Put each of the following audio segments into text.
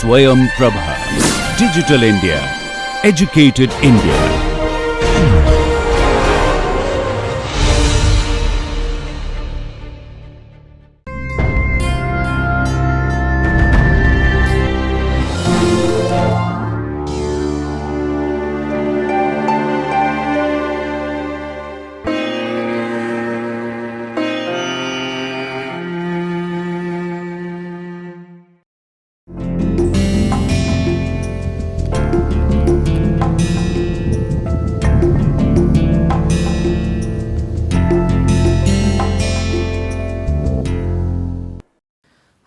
Swayam Prabha. Digital India. Educated India.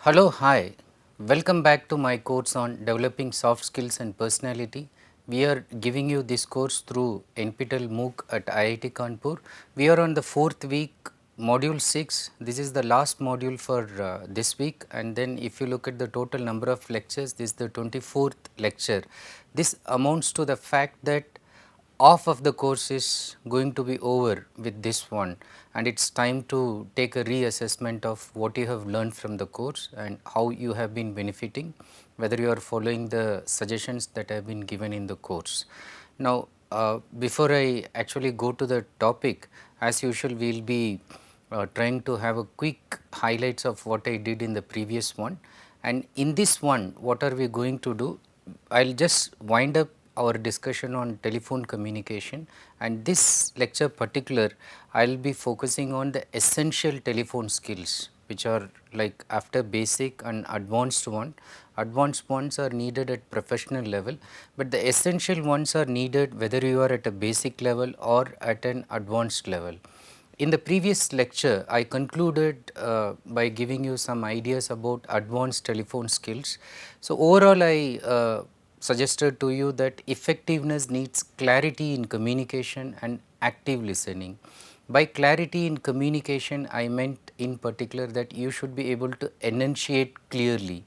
Hello, hi. Welcome back to my course on developing soft skills and personality. We are giving you this course through NPTEL MOOC at IIT Kanpur. We are on the 4th week, module 6. This is the last module for this week, and then if you look at the total number of lectures, this is the 24th lecture. This amounts to the fact that half of the course is going to be over with this one, and it's time to take a reassessment of what you have learned from the course and how you have been benefiting, whether you are following the suggestions that have been given in the course. Now, before I actually go to the topic, as usual we will be trying to have a quick highlights of what I did in the previous one, and in this one what are we going to do? I will just wind up our discussion on telephone communication, and this lecture particular I will be focusing on the essential telephone skills, which are like after basic and advanced one. Advanced ones are needed at professional level, but the essential ones are needed whether you are at a basic level or at an advanced level. In the previous lecture, I concluded by giving you some ideas about advanced telephone skills. So, overall I suggested to you that effectiveness needs clarity in communication and active listening. By clarity in communication, I meant in particular that you should be able to enunciate clearly.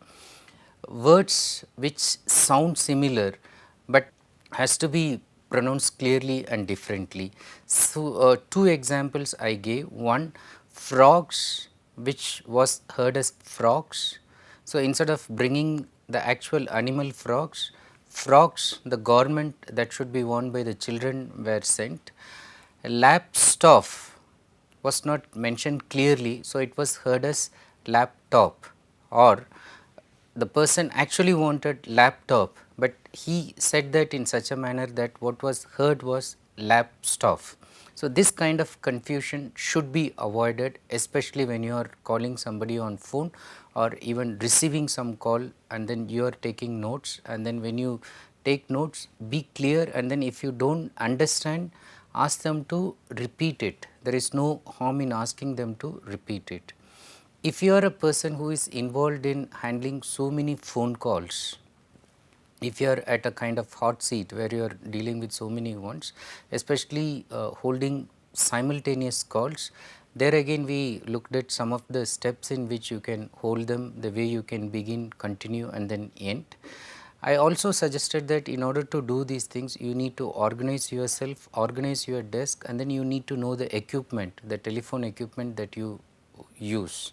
Words which sound similar but has to be pronounced clearly and differently. So, two examples I gave. One, frogs, which was heard as frogs. So, instead of bringing the actual animal frogs, the garment that should be worn by the children were sent. Lapstop was not mentioned clearly, so it was heard as laptop, or the person actually wanted laptop, but he said that in such a manner that what was heard was lapstop. So, this kind of confusion should be avoided, especially when you are calling somebody on phone or even receiving some call, and then you are taking notes, and then when you take notes, be clear, and then if you do not understand, ask them to repeat it. There is no harm in asking them to repeat it. If you are a person who is involved in handling so many phone calls, if you are at a kind of hot seat where you are dealing with so many ones, especially holding simultaneous calls, there again we looked at some of the steps in which you can hold them, the way you can begin, continue and then end. I also suggested that in order to do these things, you need to organize yourself, organize your desk, and then you need to know the equipment, the telephone equipment that you use.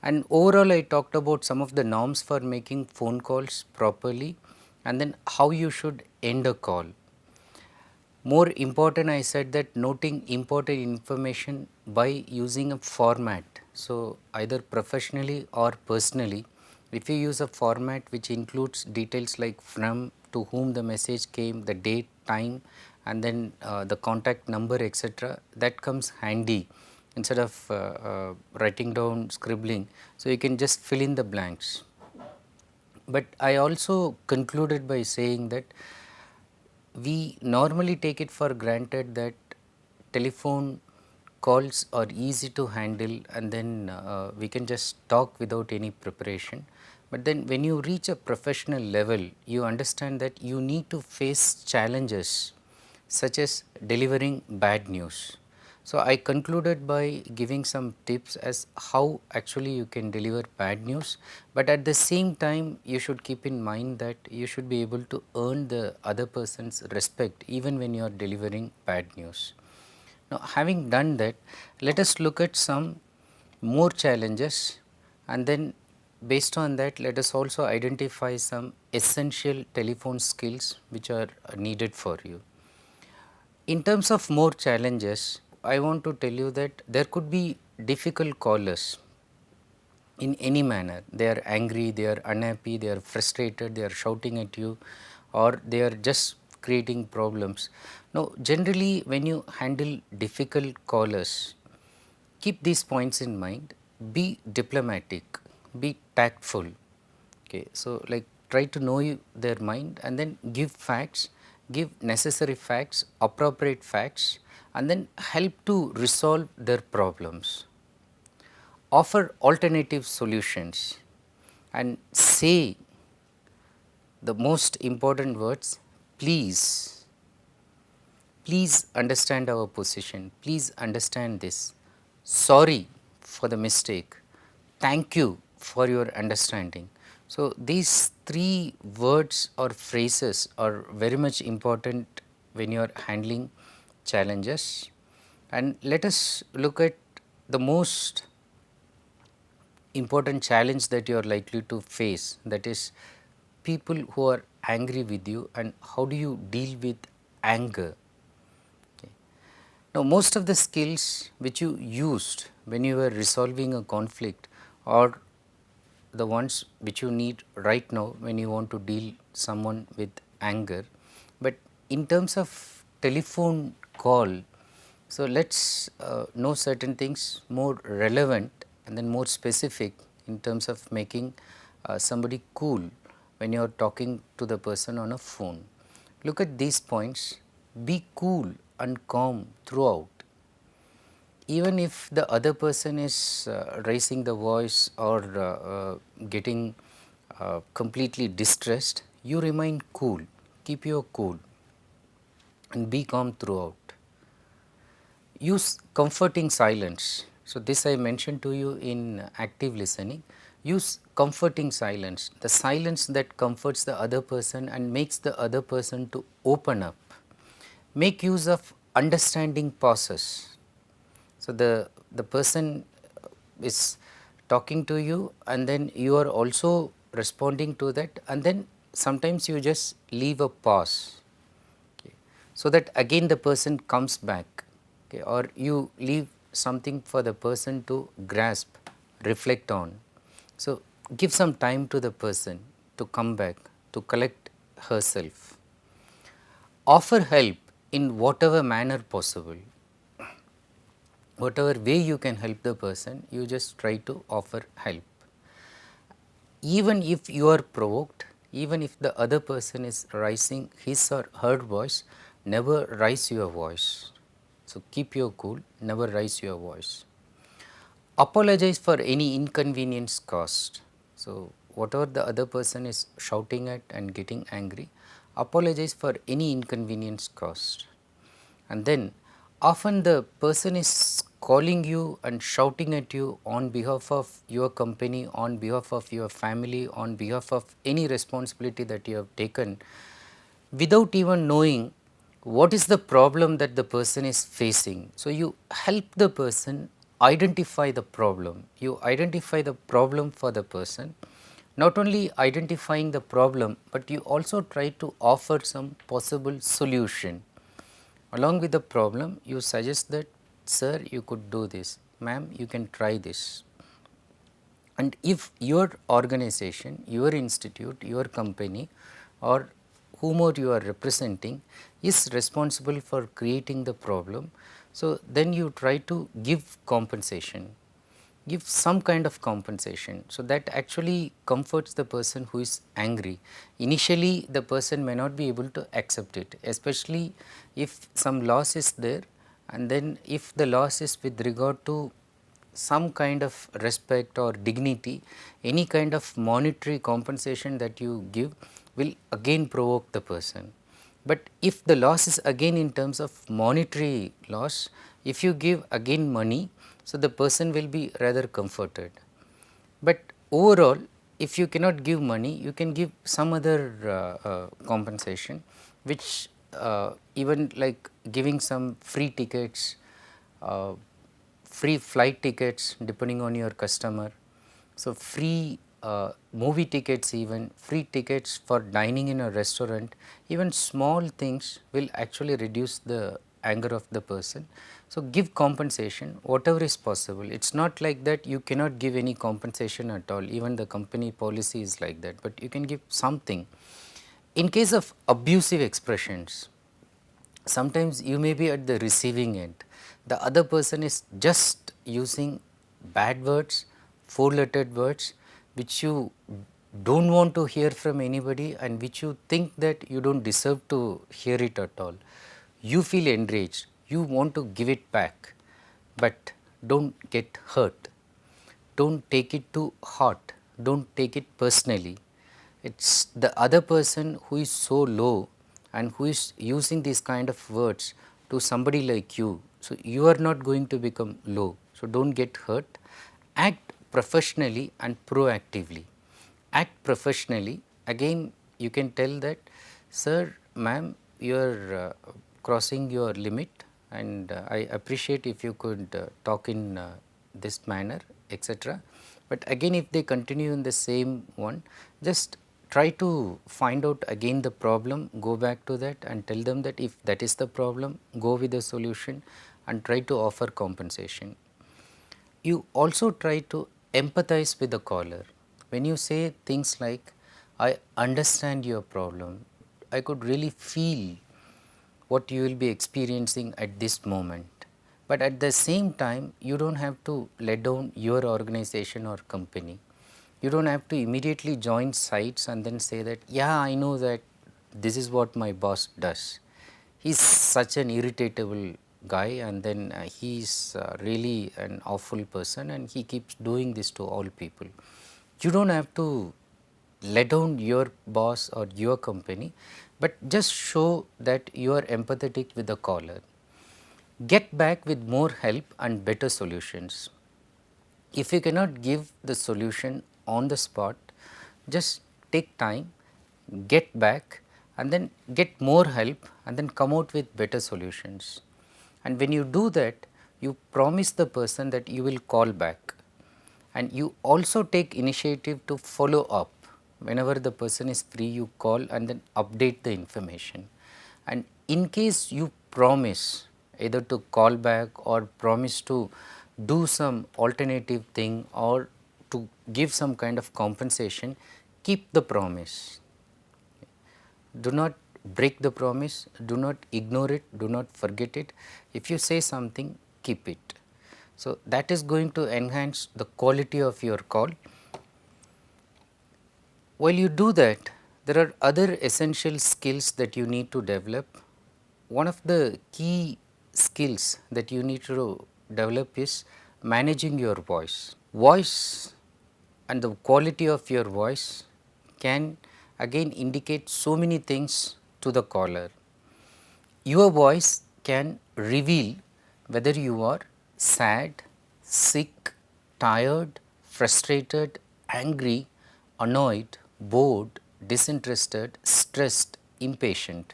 And overall I talked about some of the norms for making phone calls properly, and then how you should end a call. More important, I said that noting important information by using a format. So, either professionally or personally, if you use a format which includes details like from, to whom the message came, the date, time, and then the contact number, etc., that comes handy instead of writing down, scribbling. So, you can just fill in the blanks. But I also concluded by saying that we normally take it for granted that telephone calls are easy to handle, and then we can just talk without any preparation. But then when you reach a professional level, you understand that you need to face challenges such as delivering bad news. So, I concluded by giving some tips as how actually you can deliver bad news, but at the same time you should keep in mind that you should be able to earn the other person's respect even when you are delivering bad news. Now, having done that, let us look at some more challenges and then based on that, let us also identify some essential telephone skills which are needed for you. In terms of more challenges, I want to tell you that there could be difficult callers in any manner. They are angry, they are unhappy, they are frustrated, they are shouting at you, or they are just creating problems. Now, generally, when you handle difficult callers, keep these points in mind. Be diplomatic, be tactful. Okay, so like try to know their mind and then give facts, give necessary facts, appropriate facts, and then help to resolve their problems. Offer alternative solutions and say the most important words, please, please understand our position, please understand this, sorry for the mistake, thank you for your understanding. So, these three words or phrases are very much important when you are handling challenges. And let us look at the most important challenge that you are likely to face, that is people who are angry with you and how do you deal with anger. Okay. Now, most of the skills which you used when you were resolving a conflict are the ones which you need right now when you want to deal someone with anger. But in terms of telephone call, so let's know certain things more relevant and then more specific in terms of making somebody cool when you are talking to the person on a phone. Look at these points. Be cool and calm throughout. Even if the other person is raising the voice or getting completely distressed, you remain cool. Keep your cool and be calm throughout. Use comforting silence. So, this I mentioned to you in active listening. Use comforting silence, the silence that comforts the other person and makes the other person to open up. Make use of understanding pauses. So, the person is talking to you and then you are also responding to that, and then sometimes you just leave a pause, okay, so that again the person comes back, okay, or you leave something for the person to grasp, reflect on. So, give some time to the person to come back, to collect herself. Offer help in whatever manner possible. Whatever way you can help the person, you just try to offer help. Even if you are provoked, even if the other person is raising his or her voice, never raise your voice. So, keep your cool, never raise your voice. Apologize for any inconvenience caused. So, whatever the other person is shouting at and getting angry, apologize for any inconvenience caused. And then often the person is calling you and shouting at you on behalf of your company, on behalf of your family, on behalf of any responsibility that you have taken, without even knowing what is the problem that the person is facing. So, you help the person identify the problem, you identify the problem for the person. Not only identifying the problem, but you also try to offer some possible solution. Along with the problem, you suggest that, sir, you could do this, ma'am, you can try this. And if your organization, your institute, your company, or whomever you are representing is responsible for creating the problem, so then you try to give compensation, give some kind of compensation. So, that actually comforts the person who is angry. Initially, the person may not be able to accept it, especially if some loss is there, and then if the loss is with regard to some kind of respect or dignity, any kind of monetary compensation that you give will again provoke the person. But if the loss is again in terms of monetary loss, if you give again money, so the person will be rather comforted. But overall, if you cannot give money, you can give some other compensation, which even like giving some free tickets, free flight tickets depending on your customer. So, free movie tickets, even free tickets for dining in a restaurant, even small things will actually reduce the anger of the person. So, give compensation whatever is possible. It is not like that you cannot give any compensation at all, even the company policy is like that, but you can give something. In case of abusive expressions, sometimes you may be at the receiving end. The other person is just using bad words, four-lettered words, which you do not want to hear from anybody and which you think that you do not deserve to hear it at all. You feel enraged, you want to give it back, but do not get hurt. Do not take it to heart, do not take it personally. It is the other person who is so low and who is using these kind of words to somebody like you. So, you are not going to become low. So, do not get hurt. Act professionally and proactively. Act professionally, again you can tell that, sir, ma'am, you are crossing your limit, and I appreciate if you could talk in this manner, etc. But again, if they continue in the same one, just try to find out again the problem, go back to that and tell them that if that is the problem, go with the solution and try to offer compensation. You also try to empathize with the caller. When you say things like, I understand your problem, I could really feel what you will be experiencing at this moment. But at the same time, you do not have to let down your organization or company. You do not have to immediately join sides and then say that, yeah, I know that this is what my boss does. He is such an irritatable guy, and then he is really an awful person and he keeps doing this to all people. You do not have to let down your boss or your company, but just show that you are empathetic with the caller. Get back with more help and better solutions. If you cannot give the solution on the spot, just take time, get back and then get more help and then come out with better solutions. And when you do that, you promise the person that you will call back, and you also take initiative to follow up. Whenever the person is free, you call and then update the information. And in case you promise either to call back or promise to do some alternative thing or to give some kind of compensation, keep the promise. Do not break the promise, do not ignore it, do not forget it. If you say something, keep it. So, that is going to enhance the quality of your call. While you do that, there are other essential skills that you need to develop. One of the key skills that you need to develop is managing your voice. Voice and the quality of your voice can again indicate so many things to the caller. Your voice can reveal whether you are sad, sick, tired, frustrated, angry, annoyed, bored, disinterested, stressed, impatient.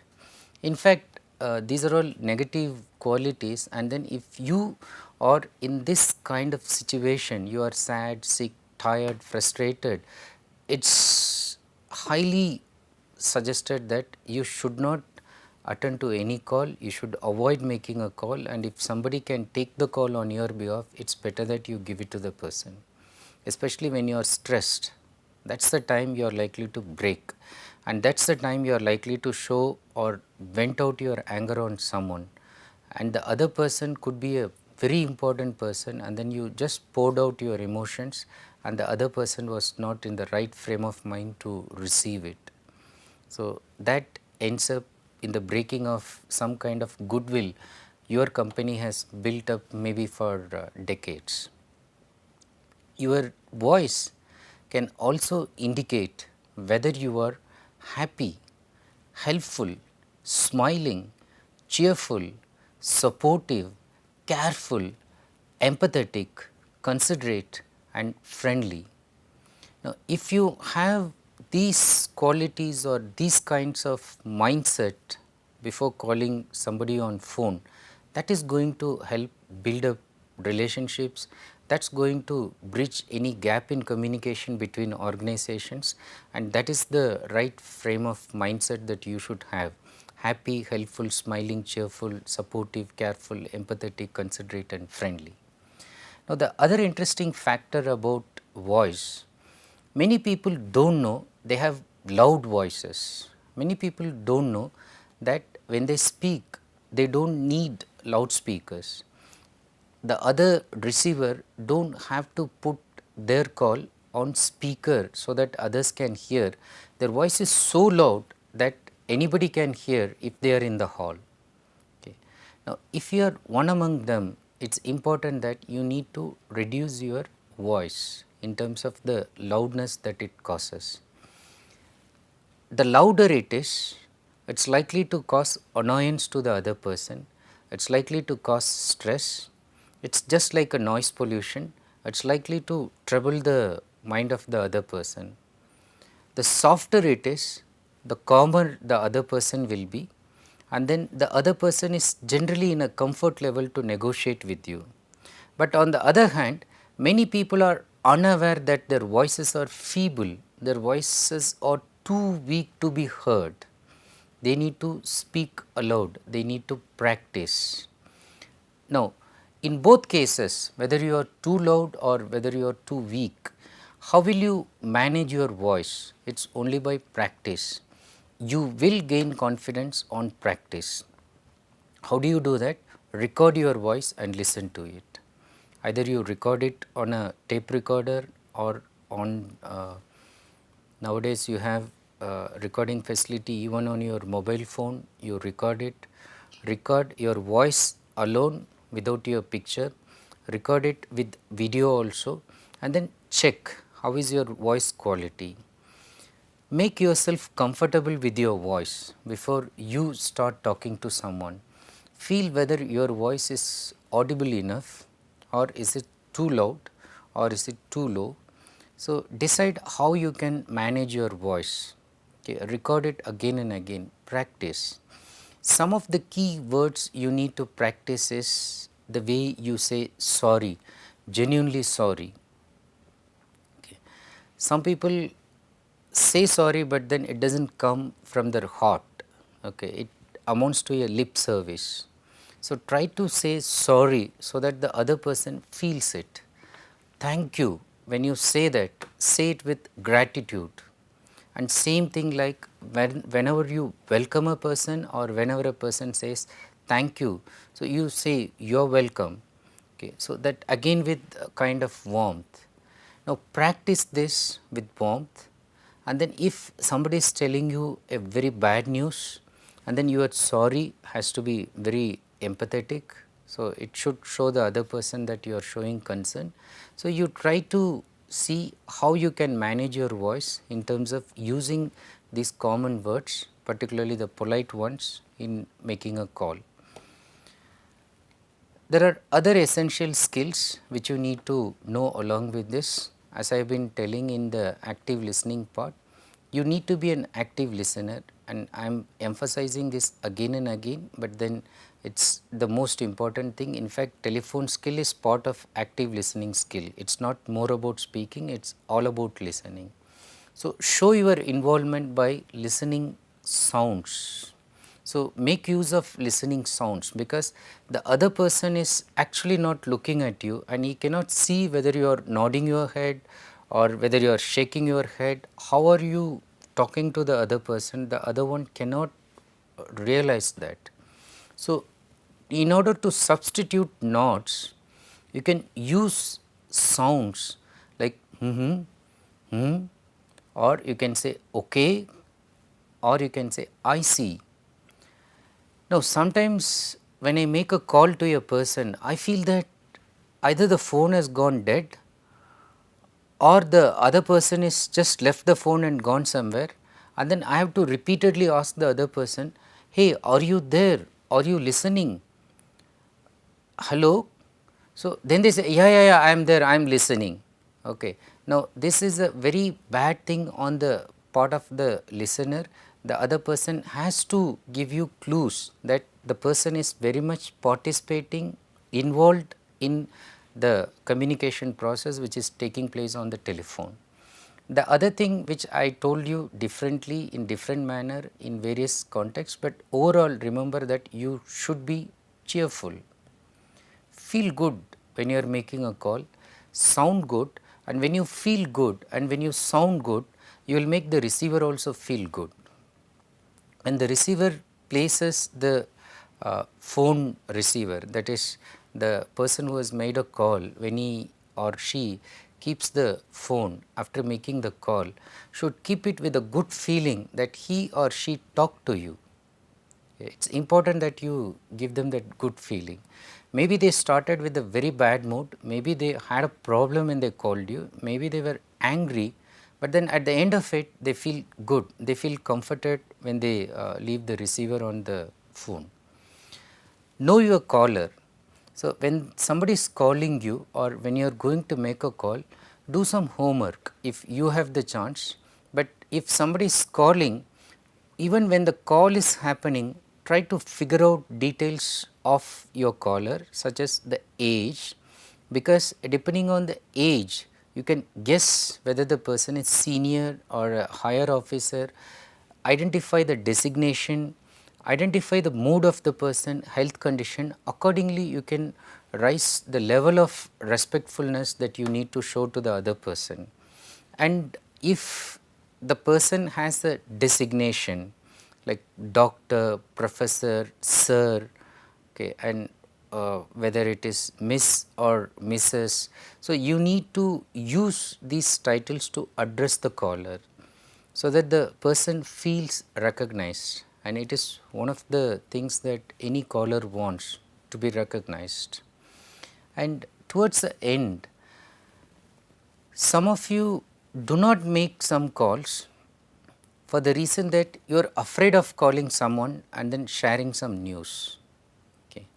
In fact, these are all negative qualities, and then if you are in this kind of situation, you are sad, sick, tired, frustrated, it is highly suggested that you should not attend to any call, you should avoid making a call, and if somebody can take the call on your behalf, it is better that you give it to the person, especially when you are stressed. That is the time you are likely to break, and that is the time you are likely to show or vent out your anger on someone, and the other person could be a very important person, and then you just poured out your emotions and the other person was not in the right frame of mind to receive it. So, that ends up in the breaking of some kind of goodwill your company has built up maybe for decades. Your voice can also indicate whether you are happy, helpful, smiling, cheerful, supportive, careful, empathetic, considerate and friendly. Now, if you have these qualities or these kinds of mindset before calling somebody on phone, that is going to help build up relationships that's going to bridge any gap in communication between organizations, and that is the right frame of mindset that you should have: happy, helpful, smiling, cheerful, supportive, careful, empathetic, considerate and friendly. Now, the other interesting factor about voice, many people don't know they have loud voices. Many people don't know that when they speak, they don't need loudspeakers. The other receiver don't have to put their call on speaker so that others can hear. Their voice is so loud that anybody can hear if they are in the hall. Okay. Now, if you are one among them, it is important that you need to reduce your voice in terms of the loudness that it causes. The louder it is, it is likely to cause annoyance to the other person, it is likely to cause stress, it is just like a noise pollution, it is likely to trouble the mind of the other person. The softer it is, the calmer the other person will be, and then the other person is generally in a comfort level to negotiate with you. But on the other hand, many people are unaware that their voices are feeble, their voices are too weak to be heard. They need to speak aloud, they need to practice. Now, in both cases, whether you are too loud or whether you are too weak, how will you manage your voice? It is only by practice. You will gain confidence on practice. How do you do that? Record your voice and listen to it. Either you record it on a tape recorder or on nowadays you have recording facility even on your mobile phone, you record it. Record your voice alone without your picture, record it with video also, and then check how is your voice quality. Make yourself comfortable with your voice before you start talking to someone. Feel whether your voice is audible enough, or is it too loud, or is it too low. So, decide how you can manage your voice. Okay, record it again and again, practice. Some of the key words you need to practice is the way you say sorry, genuinely sorry. Okay. Some people say sorry, but then it does not come from their heart. Okay. It amounts to a lip service. So, try to say sorry so that the other person feels it. Thank you, when you say that, say it with gratitude. And same thing like whenever you welcome a person or whenever a person says thank you, so you say you are welcome. Okay. So, that again with a kind of warmth. Now, practice this with warmth, and then if somebody is telling you a very bad news and then your sorry has to be very empathetic. So, it should show the other person that you are showing concern. So, you try to see how you can manage your voice in terms of using these common words, particularly the polite ones, in making a call. There are other essential skills which you need to know along with this. As I have been telling in the active listening part, you need to be an active listener, and I am emphasizing this again and again, but then it is the most important thing. In fact, telephone skill is part of active listening skill. It is not more about speaking, it is all about listening. So, show your involvement by listening sounds. So, make use of listening sounds, because the other person is actually not looking at you and he cannot see whether you are nodding your head or whether you are shaking your head. How are you talking to the other person? The other one cannot realize that. So, in order to substitute nods, you can use sounds like or you can say okay, or you can say I see. Now, sometimes when I make a call to a person, I feel that either the phone has gone dead or the other person is just left the phone and gone somewhere, and then I have to repeatedly ask the other person, hey, are you there? Are you listening? Hello? So, then they say, yeah, I am there, I am listening. Okay. Now, this is a very bad thing on the part of the listener. The other person has to give you clues that the person is very much participating, involved in the communication process which is taking place on the telephone. The other thing which I told you differently in different manner in various contexts, but overall remember that you should be cheerful. Feel good when you are making a call, sound good, and when you feel good and when you sound good, you will make the receiver also feel good. When the receiver places the phone receiver, that is the person who has made a call, when he or she keeps the phone after making the call, should keep it with a good feeling that he or she talked to you. It's important that you give them that good feeling. Maybe they started with a very bad mood, maybe they had a problem when they called you, maybe they were angry, but then at the end of it they feel good, they feel comforted when they leave the receiver on the phone. Know your caller. So, when somebody is calling you or when you are going to make a call, do some homework if you have the chance, but if somebody is calling, even when the call is happening, try to figure out details of your caller such as the age, because depending on the age you can guess whether the person is senior or a higher officer, identify the designation, identify the mood of the person, health condition. Accordingly you can rise the level of respectfulness that you need to show to the other person. And if the person has a designation like doctor, professor, sir, okay, and whether it is Miss or Mrs. So, you need to use these titles to address the caller, so that the person feels recognized, and it is one of the things that any caller wants, to be recognized. And towards the end, some of you do not make some calls for the reason that you are afraid of calling someone and then sharing some news, okay.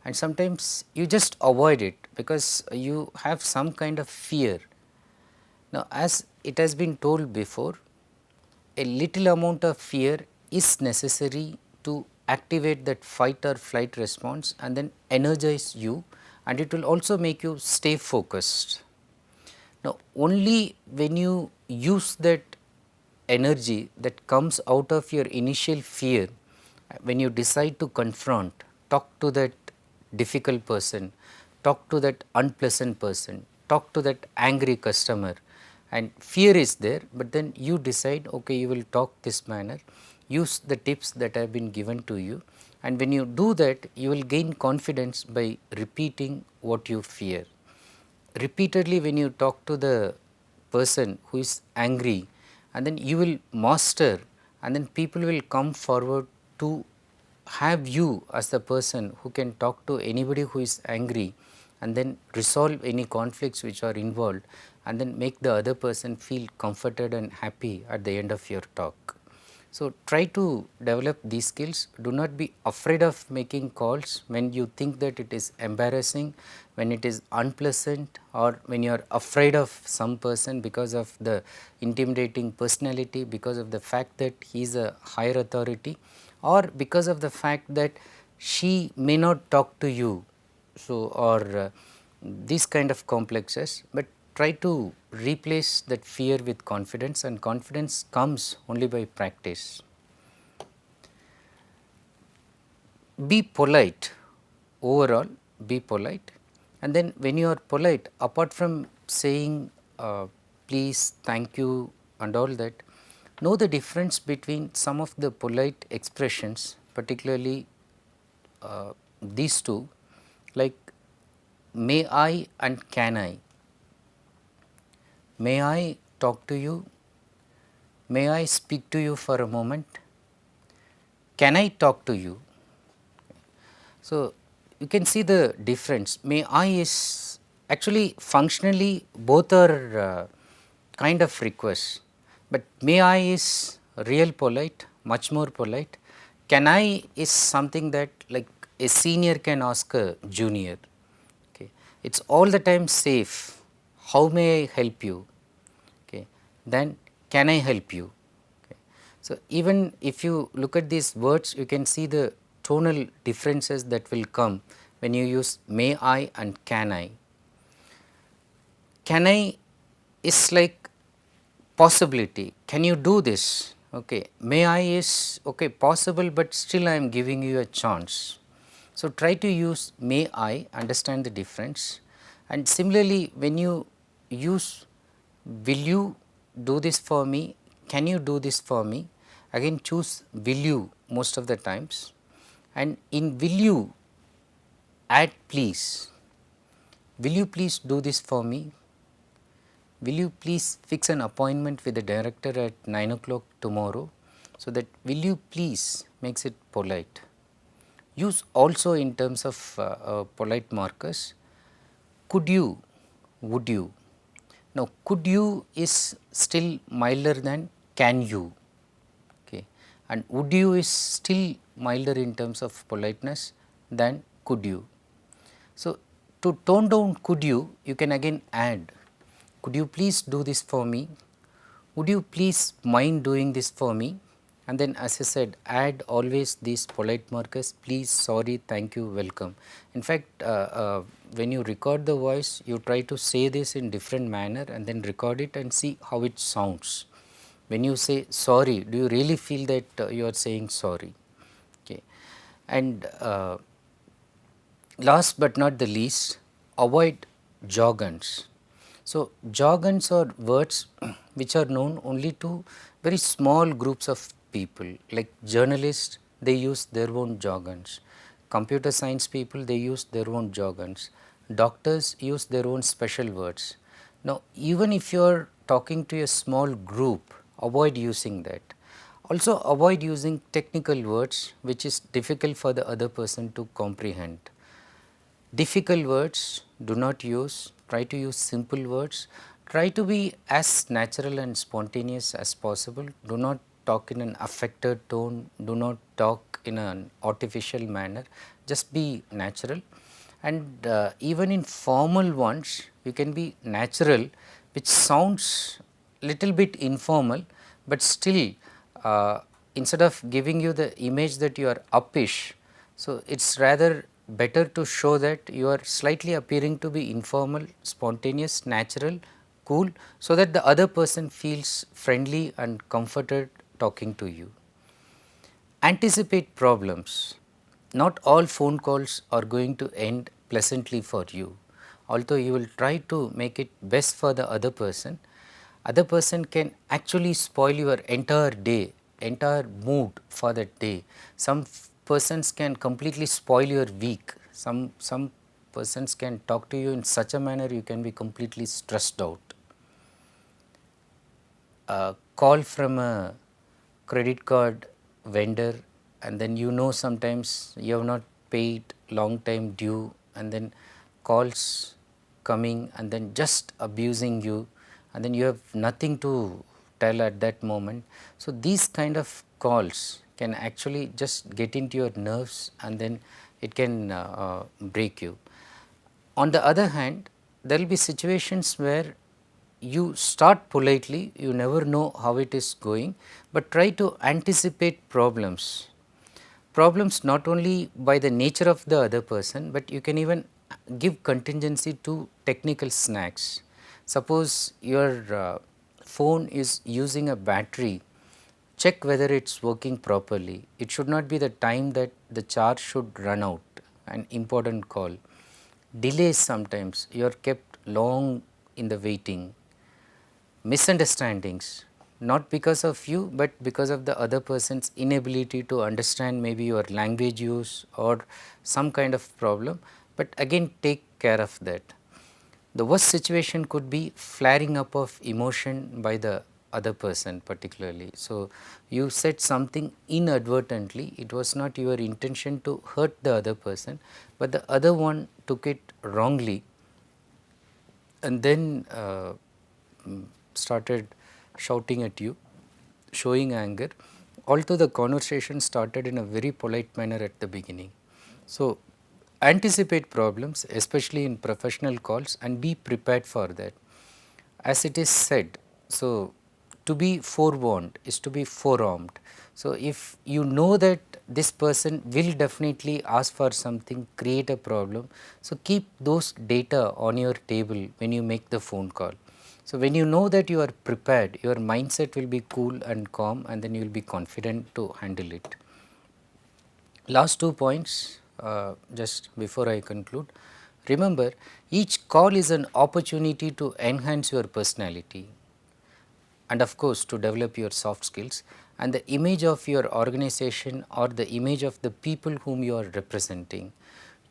And sometimes you just avoid it because you have some kind of fear. Now, as it has been told before, a little amount of fear is necessary to activate that fight or flight response and then energize you, and it will also make you stay focused. Now, only when you use that energy that comes out of your initial fear, when you decide to confront, talk to that difficult person, talk to that unpleasant person, talk to that angry customer, and fear is there, but then you decide, okay, you will talk this manner, use the tips that have been given to you, and when you do that, you will gain confidence by repeating what you fear. Repeatedly when you talk to the person who is angry, and then you will master, and then people will come forward to have you as the person who can talk to anybody who is angry and then resolve any conflicts which are involved, and then make the other person feel comforted and happy at the end of your talk. So, try to develop these skills. Do not be afraid of making calls when you think that it is embarrassing, when it is unpleasant, or when you are afraid of some person because of the intimidating personality, because of the fact that he is a higher authority, or because of the fact that she may not talk to you. So, or these kind of complexes, but try to replace that fear with confidence, and confidence comes only by practice. Be polite, overall be polite, and then when you are polite, apart from saying please, thank you and all that, know the difference between some of the polite expressions, particularly these two, like may I and can I. May I talk to you? May I speak to you for a moment? Can I talk to you? So, you can see the difference. May I is actually functionally both are kind of requests, but may I is real polite, much more polite. Can I is something that like a senior can ask a junior. Okay. It is all the time safe. How may I help you? Okay. Then can I help you? Okay. So, even if you look at these words, you can see the tonal differences that will come when you use may I and can I. can I is like possibility. Can you do this? Okay. May I is okay possible, but still I am giving you a chance. So, try to use may I, understand the difference, and similarly when you use will you do this for me, can you do this for me, again choose will you most of the times, and in will you add please. Will you please do this for me? Will you please fix an appointment with the director at 9 o'clock tomorrow? So, that will you please makes it polite. Use also in terms of polite markers, could you, would you. Now, could you is still milder than can you, okay, and would you is still milder in terms of politeness than could you. So, to tone down could you can again add, could you please do this for me, would you please mind doing this for me, and then as I said add always these polite markers, please, sorry, thank you, welcome. In fact, when you record the voice, you try to say this in different manner and then record it and see how it sounds. When you say sorry, do you really feel that you are saying sorry? Okay. And last but not the least, avoid jargons. So, jargons are words which are known only to very small groups of people, like journalists, they use their own jargons, computer science people, they use their own jargons, doctors use their own special words. Now, even if you are talking to a small group, avoid using that. Also avoid using technical words which is difficult for the other person to comprehend. Difficult words do not use, try to use simple words, try to be as natural and spontaneous as possible, do not talk in an affected tone, do not talk in an artificial manner, just be natural. And even in formal ones, you can be natural, which sounds little bit informal, but still instead of giving you the image that you are uppish, so it is rather better to show that you are slightly appearing to be informal, spontaneous, natural, cool, so that the other person feels friendly and comforted talking to you. Anticipate problems. Not all phone calls are going to end pleasantly for you. Although you will try to make it best for the other person can actually spoil your entire day, entire mood for that day. Some persons can completely spoil your week. Some persons can talk to you in such a manner you can be completely stressed out. A call from a credit card vendor, and then you know sometimes you have not paid long time due, and then calls coming and then just abusing you, and then you have nothing to tell at that moment. So, these kind of calls can actually just get into your nerves and then it can break you. On the other hand, there will be situations where you start politely, you never know how it is going, but try to anticipate problems. Problems not only by the nature of the other person, but you can even give contingency to technical snacks. Suppose your phone is using a battery, check whether it is working properly. It should not be the time that the charge should run out, an important call. Delays sometimes, you are kept long in the waiting. Misunderstandings, not because of you, but because of the other person's inability to understand maybe your language use or some kind of problem, but again take care of that. The worst situation could be flaring up of emotion by the other person particularly. So, you said something inadvertently, it was not your intention to hurt the other person, but the other one took it wrongly and then started shouting at you, showing anger, although the conversation started in a very polite manner at the beginning. So, anticipate problems, especially in professional calls, and be prepared for that. As it is said, so to be forewarned is to be forearmed. So, if you know that this person will definitely ask for something, create a problem. So, keep those data on your table when you make the phone call. So, when you know that you are prepared, your mindset will be cool and calm, and then you will be confident to handle it. Last 2 points just before I conclude. Remember, each call is an opportunity to enhance your personality and of course to develop your soft skills and the image of your organization or the image of the people whom you are representing.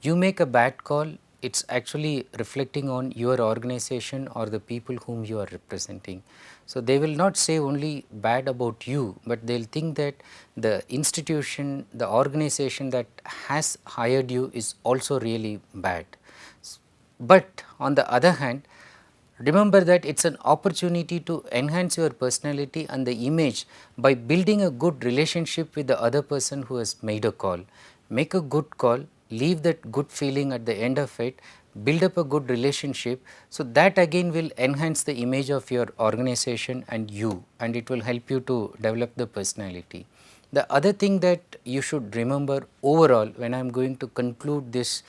You make a bad call, it is actually reflecting on your organization or the people whom you are representing. So, they will not say only bad about you, but they will think that the institution, the organization that has hired you is also really bad. But on the other hand, remember that it is an opportunity to enhance your personality and the image by building a good relationship with the other person who has made a call. Make a good call, leave that good feeling at the end of it, build up a good relationship. So, that again will enhance the image of your organization and you, and it will help you to develop the personality. The other thing that you should remember overall when I am going to conclude this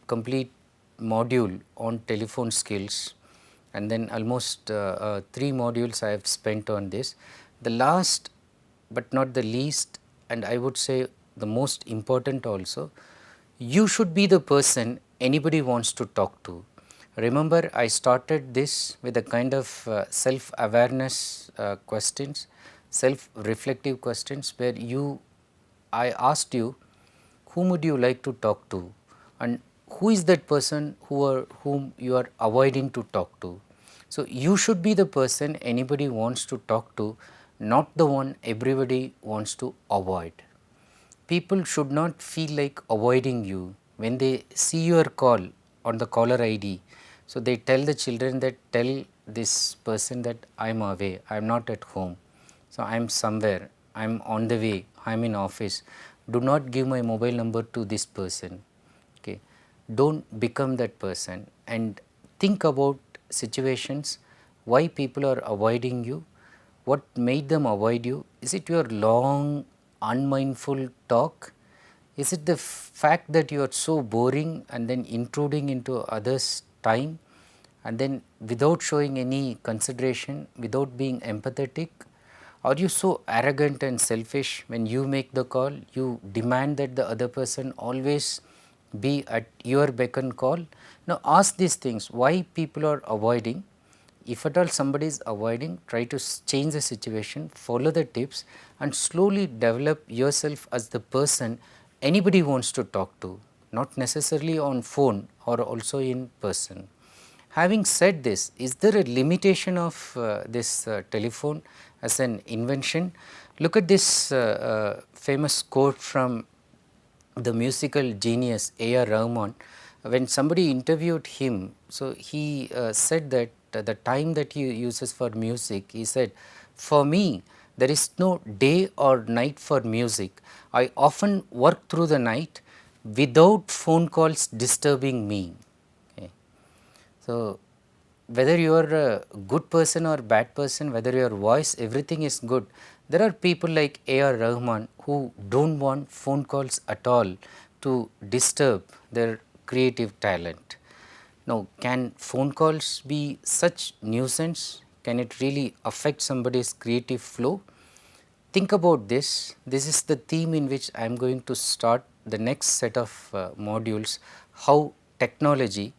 complete module on telephone skills, and then almost 3 modules I have spent on this. The last but not the least, and I would say the most important also, you should be the person anybody wants to talk to. Remember, I started this with a kind of self awareness questions, self reflective questions, where I asked you, whom would you like to talk to, and who is that person whom you are avoiding to talk to. So, you should be the person anybody wants to talk to, not the one everybody wants to avoid. People should not feel like avoiding you when they see your call on the caller ID. So, they tell the children that tell this person that I am away, I am not at home. So, I am somewhere, I am on the way, I am in office. Do not give my mobile number to this person. Okay. Do not become that person and think about situations, why people are avoiding you, what made them avoid you. Is it your long unmindful talk? Is it the fact that you are so boring and then intruding into others' time and then without showing any consideration, without being empathetic? Are you so arrogant and selfish when you make the call? You demand that the other person always be at your beck and call. Now, ask these things, why people are avoiding. If at all somebody is avoiding, try to change the situation, follow the tips and slowly develop yourself as the person anybody wants to talk to, not necessarily on phone or also in person. Having said this, is there a limitation of this telephone as an invention? Look at this famous quote from the musical genius A.R. Rahman. When somebody interviewed him, so he said that the time that he uses for music, he said, for me there is no day or night for music. I often work through the night without phone calls disturbing me. Okay. So, whether you are a good person or bad person, whether your voice, everything is good, there are people like A.R. Rahman who do not want phone calls at all to disturb their creative talent. Now, can phone calls be such nuisance? Can it really affect somebody's creative flow? Think about this. This is the theme in which I am going to start the next set of modules, how technology,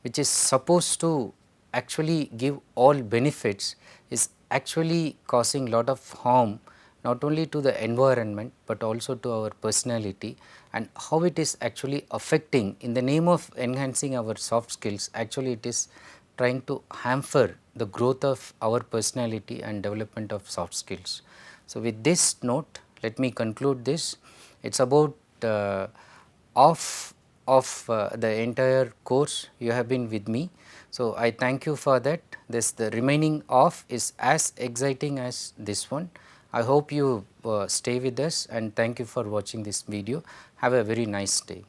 which is supposed to actually give all benefits, is actually causing lot of harm not only to the environment, but also to our personality, and how it is actually affecting, in the name of enhancing our soft skills, actually it is trying to hamper the growth of our personality and development of soft skills. So, with this note, let me conclude this. It is about the entire course you have been with me. So, I thank you for that. The remaining off is as exciting as this one. I hope you stay with us, and thank you for watching this video. Have a very nice day.